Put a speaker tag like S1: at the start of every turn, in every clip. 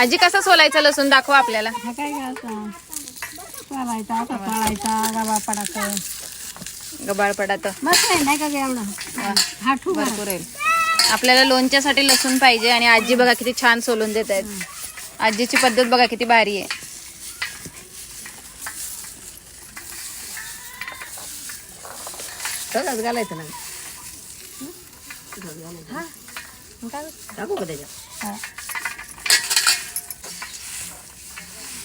S1: आजी कसा सोलायचा लसूण दाखवा आपल्याला.
S2: हा काय घालता चालायचा आता पळायचा गाबा पडायचं
S1: गबाळ पडात
S2: मस्त आहे नाही का ग एवढं हा ठू
S1: भरपूर आहे. आपल्याला लोणच्यासाठी लसूण पाहिजे आणि आजी बघा किती छान सोलून देत आहेत. आजीची पद्धत बघा किती भारी आहे.
S2: सगळंच घालायचं ना टाकू का त्याच्यात.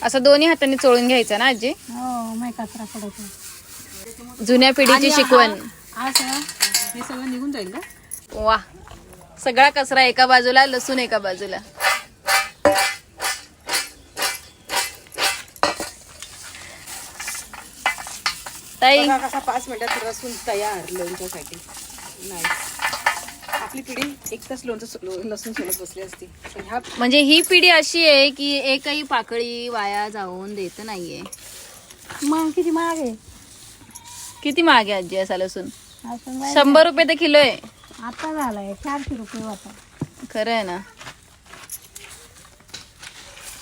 S1: असं दोन्ही हातांनी चोळून घ्यायचं ना आजी.
S2: हो माय कचरा पडतो
S1: जुन्या पिढीची शिकवण.
S2: असं हे सगळं निघून जाईल का.
S1: वा सगळा कचरा एका बाजूला लसूण एका बाजूला. ताई
S2: कसा 5 मिनिटात लसूण तयार लोणच्यासाठी. नाही आपली पिढी 1 तास लसूण सोलत बसली असती. ह्या
S1: म्हणजे ही पिढी अशी आहे की एकही पाकळी वाया जाऊन देत नाहीये.
S2: मग किती महाग आहे.
S1: किती महाग आहे आजी असा लसूण.
S2: असं
S1: 100 रुपये तर किलो आहे.
S2: आता झालाय 400 रुपये होता.
S1: खरं आहे ना.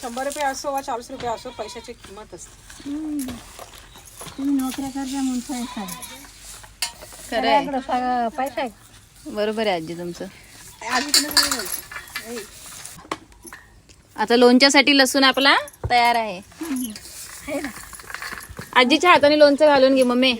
S2: 100 रुपये असो वा 40 रुपये असो पैशाची किंमत असते. तुम्ही नोकऱ्या करता म्हणून पैसा
S1: खरं आहे.
S2: सगळं पैसा आहे.
S1: बरोबर आहे आजी तुमचं. आता लोणच्यासाठी लसूण आपला तयार आहे. आजीच्या हाताने लोणचं घालून घे मम्मी.